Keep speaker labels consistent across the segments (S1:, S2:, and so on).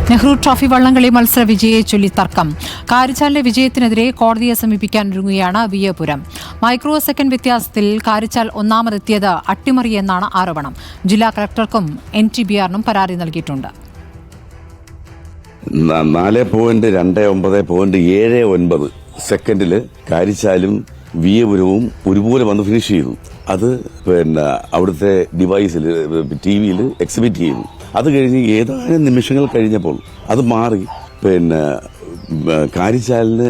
S1: Nehru trophy വള്ളംകളി മത്സര വിജയെ ചൊല്ലി തർക്കം. കാരിച്ചാലിന്റെ വിജയത്തിനെതിരെ കോടതിയെ സമീപിക്കാനൊരുങ്ങുകയാണ് വിയ്യപുരം. മൈക്രോ സെക്കൻഡ് വ്യത്യാസത്തിൽ കാരിച്ചാൽ ഒന്നാമതെത്തിയത് അട്ടിമറിയെന്നാണ് ആരോപണം. ജില്ലാ കളക്ടർക്കും NTBRനും പരാതി നൽകിയിട്ടുണ്ട്.
S2: 4.29.79 സെക്കൻഡിൽ കാരിച്ചാലും വിയ്യപുരവും ഒരുപോലെ വന്ന് ഫിനിഷ് ചെയ്തു. അത് അവിടുത്തെ ഡിവൈസിൽ TV-യിൽ എക്സിബിറ്റ് ചെയ്തു. അത് കഴിഞ്ഞ് ഏതാനും നിമിഷങ്ങൾ കഴിഞ്ഞപ്പോൾ അത് മാറി കാരിച്ചാലിന്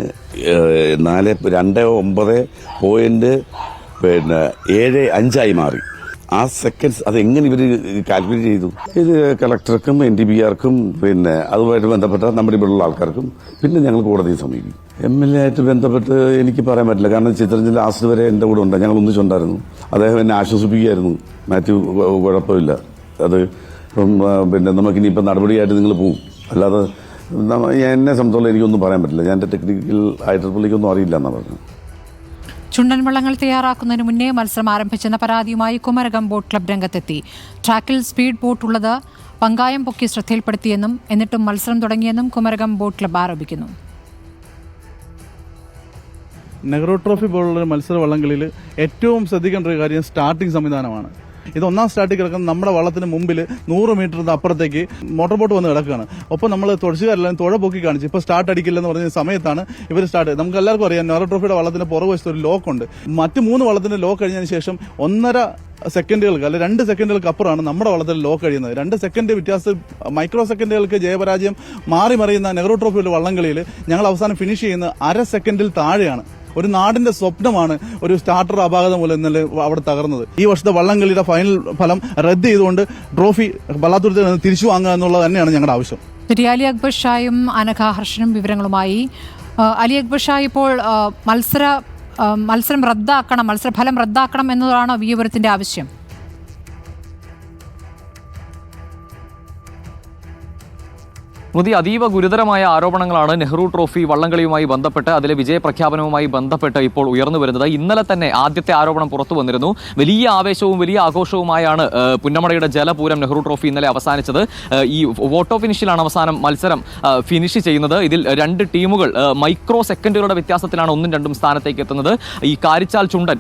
S2: 4.29.75 മാറി. ആ സെക്കൻഡ്സ് അതെങ്ങനെ ഇവർ കാൽക്കുലേറ്റ് ചെയ്തു? ഇത് കളക്ടർക്കും NTBRക്കും അതുമായിട്ട് ബന്ധപ്പെട്ട നമ്മുടെ ഇവിടെയുള്ള ആൾക്കാർക്കും പിന്നെ ഞങ്ങൾ കോടതിയെ സമീപിക്കും. MLA ആയിട്ട് ബന്ധപ്പെട്ട് എനിക്ക് പറയാൻ പറ്റില്ല. കാരണം ചിത്രഞ്ജൻ ലാസ്റ്റ് വരെ എൻ്റെ കൂടെ ഉണ്ട്. ഞങ്ങൾ ഒന്നിച്ചുണ്ടായിരുന്നു. അദ്ദേഹം എന്നെ ആശ്വസിപ്പിക്കുകയായിരുന്നു. മാത്യു കുഴപ്പമില്ല, അത് നമുക്കിനിയിപ്പം നടപടിയായിട്ട് നിങ്ങൾ പോവും, അല്ലാതെ എന്നെ സംബന്ധിച്ചോളം എനിക്കൊന്നും പറയാൻ പറ്റില്ല. ഞാൻ എൻ്റെ ടെക്നിക്കൽ IEEEയൊന്നും അറിയില്ല എന്നാണ് പറഞ്ഞത്.
S1: ചുണ്ടൻ വള്ളങ്ങൾ തയ്യാറാക്കുന്നതിന് മുന്നേ മത്സരം ആരംഭിച്ചെന്ന പരാതിയുമായി കുമരകം ബോട്ട് ക്ലബ് രംഗത്തെത്തി. ട്രാക്കിൽ സ്പീഡ് ബോട്ട് ഉള്ളത് പങ്കായം പൊക്കി ശ്രദ്ധയിൽപ്പെടുത്തിയെന്നും എന്നിട്ടും മത്സരം തുടങ്ങിയെന്നും കുമരകം ബോട്ട് ക്ലബ് ആരോപിക്കുന്നു.
S3: നെഹ്റു ട്രോഫി പോലുള്ള മത്സര വള്ളംകളിയിൽ ഏറ്റവും ശ്രദ്ധിക്കേണ്ട ഒരു കാര്യം സ്റ്റാർട്ടിംഗ് സംവിധാനമാണ്. ഇത് ഒന്നാം സ്റ്റാർട്ടിൽ കിടക്കുന്ന നമ്മുടെ വള്ളത്തിന് മുമ്പിൽ 100 മീറ്റർ അപ്പുറത്തേക്ക് മോട്ടോർ ബോട്ട് വന്ന് കിടക്കുകയാണ്. ഒപ്പം നമ്മൾ തുഴച്ചുകാരെല്ലാം തുഴ പൊക്കി കാണിച്ചു. ഇപ്പോൾ സ്റ്റാർട്ട് അടിക്കില്ലെന്ന് പറഞ്ഞ സമയത്താണ് ഇവർ സ്റ്റാർട്ട്. നമുക്ക് എല്ലാവർക്കും അറിയാം, നെഹ്റു ട്രോഫിയുടെ വള്ളത്തിന് പുറകുവശത്ത് ഒരു ലോക്കുണ്ട്. മറ്റ് 3 വള്ളത്തിന്റെ ലോക്ക് കഴിഞ്ഞതിന് ശേഷം 1.5 സെക്കൻഡുകൾക്ക് അല്ലെ 2 സെക്കൻഡുകൾക്ക് അപ്പുറമാണ് നമ്മുടെ വള്ളത്തിൽ ലോക്ക് കഴിയുന്നത്. 2 സെക്കൻഡ് വ്യത്യാസം, മൈക്രോ സെക്കൻഡുകൾക്ക് ജയപരാജയം മാറി മറിയുന്ന നെഹ്റു ട്രോഫിയുടെ വള്ളംകളിയിൽ ഞങ്ങൾ അവസാനം ഫിനിഷ് ചെയ്യുന്നത് 1/2 സെക്കൻഡിൽ താഴെയാണ്. ഒരു നാടിന്റെ സ്വപ്നമാണ് ഒരു സ്റ്റാർട്ടർ അപാകത മൂലം ഇന്നലെ അവിടെ തകർന്നത്. ഈ വർഷത്തെ വള്ളംകളിയുടെ ഫൈനൽ ഫലം റദ്ദ് ചെയ്തുകൊണ്ട് ട്രോഫി പള്ളാത്തുരുത്തിൽ നിന്ന് തിരിച്ചു വാങ്ങുക എന്നുള്ളത് തന്നെയാണ് ഞങ്ങളുടെ ആവശ്യം.
S1: അലി അക്ബർ ഷായും അനഘ ഹർഷനും വിവരങ്ങളുമായി. അലി അക്ബർ ഷാ, ഇപ്പോൾ മത്സരം റദ്ദാക്കണം, മത്സരഫലം റദ്ദാക്കണം എന്നതാണ് വിയ്യപുരത്തിന്റെ ആവശ്യം.
S4: അതീവ ഗുരുതരമായ ആരോപണങ്ങളാണ് നെഹ്റു ട്രോഫി വള്ളംകളിയുമായി ബന്ധപ്പെട്ട് അതിലെ വിജയപ്രഖ്യാപനവുമായി ബന്ധപ്പെട്ട് ഇപ്പോൾ ഉയർന്നു വരുന്നത്. ഇന്നലെ തന്നെ ആദ്യത്തെ ആരോപണം പുറത്തു വന്നിരുന്നു. വലിയ ആവേശവും വലിയ ആഘോഷവുമായാണ് പുന്നമടയുടെ ജലപൂരം നെഹ്റു ട്രോഫി ഇന്നലെ അവസാനിച്ചത്. ഈ വോട്ടോ ഫിനിഷിലാണ് അവസാനം മത്സരം ഫിനിഷ് ചെയ്യുന്നത്. ഇതിൽ 2 ടീമുകൾ മൈക്രോ സെക്കൻഡുകളുടെ വ്യത്യാസത്തിലാണ് 1ഉം 2ഉം സ്ഥാനത്തേക്ക് എത്തുന്നത്. ഈ കാരിച്ചാൽ ചുണ്ടൻ,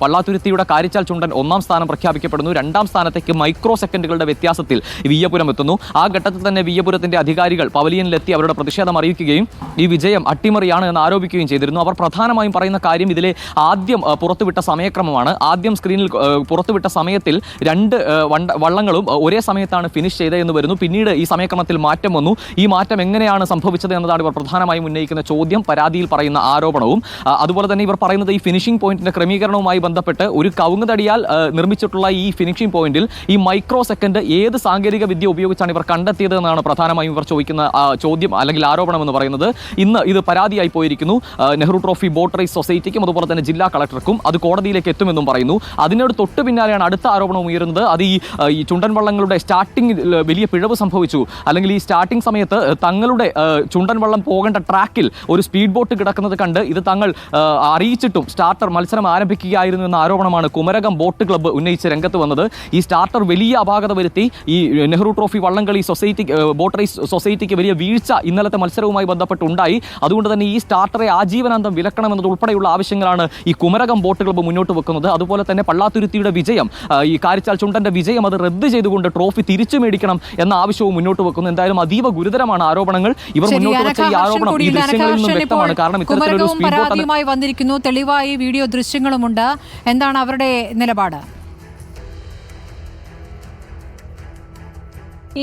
S4: പള്ളാത്തുരുത്തിയുടെ കാരിച്ചാൽ ചുണ്ടൻ 1ാം സ്ഥാനം പ്രഖ്യാപിക്കപ്പെടുന്നു. 2ാം സ്ഥാനത്തേക്ക് മൈക്രോ സെക്കൻഡുകളുടെ വ്യത്യാസത്തിൽ വിയ്യപുരം എത്തുന്നു. ആ ഘട്ടത്തിൽ തന്നെ വിയ്യപുരത്തിന്റെ അധികാരികൾ പവലിയനിലെത്തി അവരുടെ പ്രതിഷേധം അറിയിക്കുകയും ഈ വിജയം അട്ടിമറിയാണ് എന്ന് ആരോപിക്കുകയും ചെയ്തിരുന്നു. അവർ പ്രധാനമായും പറയുന്ന കാര്യം ഇതിലെ ആദ്യം പുറത്തുവിട്ട സമയക്രമമാണ്. ആദ്യം സ്ക്രീനിൽ പുറത്തുവിട്ട സമയത്തിൽ 2 വള്ളങ്ങളും ഒരേ സമയത്താണ് ഫിനിഷ് ചെയ്തതെന്ന് വരുന്നു. പിന്നീട് ഈ സമയക്രമത്തിൽ മാറ്റം വന്നു. ഈ മാറ്റം എങ്ങനെയാണ് സംഭവിച്ചത് എന്നതാണ് ഇവർ പ്രധാനമായും ഉന്നയിക്കുന്ന ചോദ്യം, പരാതിയിൽ പറയുന്ന ആരോപണവും. അതുപോലെ തന്നെ ഇവർ പറയുന്നത് ഈ ഫിനിഷിംഗ് പോയിന്റിന്റെ ക്രമീകരണവുമായി ബന്ധപ്പെട്ട് ഒരു കവുങ്ങ് തടിയാൽ നിർമ്മിച്ചിട്ടുള്ള ഈ ഫിനിഷിംഗ് പോയിന്റിൽ ഈ മൈക്രോ സെക്കൻഡ് ഏത് സാങ്കേതിക വിദ്യ ഉപയോഗിച്ചാണ് ഇവർ കണ്ടെത്തിയത് എന്നാണ് പ്രധാനമായും ഇവർ ചോദിക്കുന്ന ചോദ്യം അല്ലെങ്കിൽ ആരോപണം എന്ന് പറയുന്നത്. ഇന്ന് ഇത് പരാതിയായി പോയിരിക്കുന്നു നെഹ്റു ട്രോഫി ബോട്ട് റേസ് സൊസൈറ്റിക്കും അതുപോലെ തന്നെ ജില്ലാ കളക്ടർക്കും. അത് കോടതിയിലേക്ക് എത്തുമെന്നും പറയുന്നു. അതിനോട് തൊട്ട് പിന്നാലെയാണ് അടുത്ത ആരോപണം ഉയരുന്നത്. അത് ഈ ചുണ്ടൻ വള്ളങ്ങളുടെ സ്റ്റാർട്ടിംഗ് വലിയ പിഴവ് സംഭവിച്ചു, അല്ലെങ്കിൽ ഈ സ്റ്റാർട്ടിംഗ് സമയത്ത് തങ്ങളുടെ ചുണ്ടൻ വള്ളം പോകേണ്ട ട്രാക്കിൽ ഒരു സ്പീഡ് ബോട്ട് കിടക്കുന്നത് കണ്ട് ഇത് തങ്ങൾ അറിയിച്ചിട്ടും സ്റ്റാർട്ടർ മത്സരം ആരംഭിക്കുകയായിരുന്നു എന്ന ആരോപണമാണ് കുമരകം ബോട്ട് ക്ലബ്ബ് ഉന്നയിച്ച് രംഗത്ത് വന്നത്. ഈ സ്റ്റാർട്ടർ വലിയ അപാകത വരുത്തി ഈ നെഹ്റു ട്രോഫി വള്ളംകളി സൊസൈറ്റി ബോട്ട് റേസ് സൊസൈറ്റിക്ക് വലിയ വീഴ്ച ഇന്നലത്തെ മത്സരവുമായി ബന്ധപ്പെട്ടുണ്ടായി. അതുകൊണ്ട് തന്നെ ഈ സ്റ്റാർട്ടറെ ആജീവനാന്തം വിലക്കണമെന്നതുൾപ്പെടെയുള്ള ആവശ്യങ്ങളാണ് ഈ കുമരകം ബോട്ട് ക്ലബ്ബ് മുന്നോട്ട് വെക്കുന്നത്. അതുപോലെ തന്നെ പള്ളാത്തുരുത്തിയുടെ വിജയം, ഈ കാരിച്ചാൽ ചുണ്ടന്റെ വിജയം അത് റദ്ദ് ചെയ്തുകൊണ്ട് ട്രോഫി തിരിച്ചു മേടിക്കണം എന്ന ആവശ്യവും മുന്നോട്ട് വെക്കുന്നു. എന്തായാലും അതീവ ഗുരുതരമാണ് ആരോപണങ്ങൾ. ഇവർ മുന്നോട്ട് വെച്ച ഈ ആരോപണം ഈ ദൃശ്യങ്ങളിൽ നിന്നും വ്യക്തമാണ്. കാരണം ഇത്തരത്തിലൊരു സ്പീഡ് ബോട്ട്
S1: വന്നിരിക്കുന്നു, തെളിവായി വീഡിയോ ദൃശ്യങ്ങളുമുണ്ട്. എന്താണ് അവരുടെ നിലപാട്?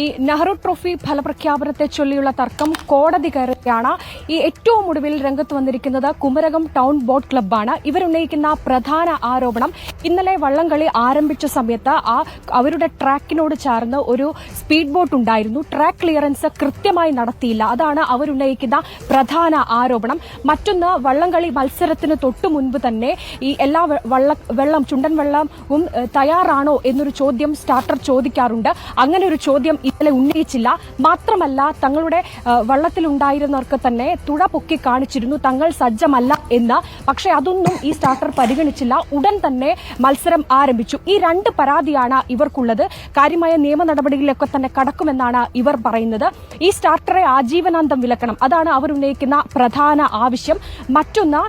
S5: ഈ നെഹ്റു ട്രോഫി ഫലപ്രഖ്യാപനത്തെ ചൊല്ലിയുള്ള തർക്കം കോടതി കയറുകയാണ്. ഈ ഏറ്റവും ഒടുവിൽ രംഗത്ത് വന്നിരിക്കുന്നത് കുമരകം ടൗൺ ബോട്ട് ക്ലബ്ബാണ്. ഇവരുന്നയിക്കുന്ന പ്രധാന ആരോപണം, ഇന്നലെ വള്ളംകളി ആരംഭിച്ച സമയത്ത് അവരുടെ ട്രാക്കിനോട് ചേർന്ന് ഒരു സ്പീഡ് ബോട്ട് ഉണ്ടായിരുന്നു. ട്രാക്ക് ക്ലിയറൻസ് കൃത്യമായി നടത്തിയില്ല. അതാണ് അവരുന്നയിക്കുന്ന പ്രധാന ആരോപണം. മറ്റൊന്ന്, വള്ളംകളി മത്സരത്തിന് തൊട്ടു മുൻപ് തന്നെ ഈ എല്ലാ ചുണ്ടൻ വെള്ളവും തയ്യാറാണോ എന്നൊരു ചോദ്യം സ്റ്റാർട്ടർ ചോദിക്കാറുണ്ട്. അങ്ങനെ ഒരു ചോദ്യം ഇന്നലെ ഉന്നയിച്ചില്ല. മാത്രമല്ല, തങ്ങളുടെ വള്ളത്തിലുണ്ടായിരുന്ന നേർക്ക് തന്നെ തുഴ പൊക്കി കാണിച്ചിരുന്നു തങ്ങൾ സജ്ജമല്ല എന്ന്. പക്ഷേ അതൊന്നും ഈ സ്റ്റാർട്ടർ പരിഗണിച്ചില്ല. ഉടൻ തന്നെ മത്സരം ആരംഭിച്ചു. ഈ 2 പരാതിയാണ് ഇവർക്കുള്ളത്. കാര്യമായ നിയമ നടപടികളിലൊക്കെ തന്നെ കടക്കുമെന്നാണ് ഇവർ പറയുന്നത്. ഈ സ്റ്റാർട്ടറെ ആജീവനാന്തം വിലക്കണം, അതാണ് അവർ ഉന്നയിക്കുന്ന പ്രധാന ആവശ്യം. മറ്റൊന്ന്,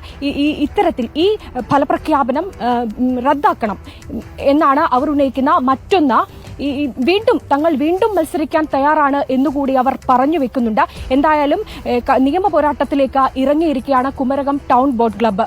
S5: ഇത്തരത്തിൽ ഈ ഫലപ്രഖ്യാപനം റദ്ദാക്കണം എന്നാണ് അവർ ഉന്നയിക്കുന്ന മറ്റൊന്ന്. തങ്ങൾ വീണ്ടും മത്സരിക്കാൻ തയ്യാറാണ് എന്നുകൂടി അവർ പറഞ്ഞു വെക്കുന്നുണ്ട്. എന്തായാലും നിയമ പോരാട്ടത്തിലേക്ക് ഇറങ്ങിയിരിക്കുകയാണ് കുമരകം ടൗൺ ബോട്ട് ക്ലബ്ബ്.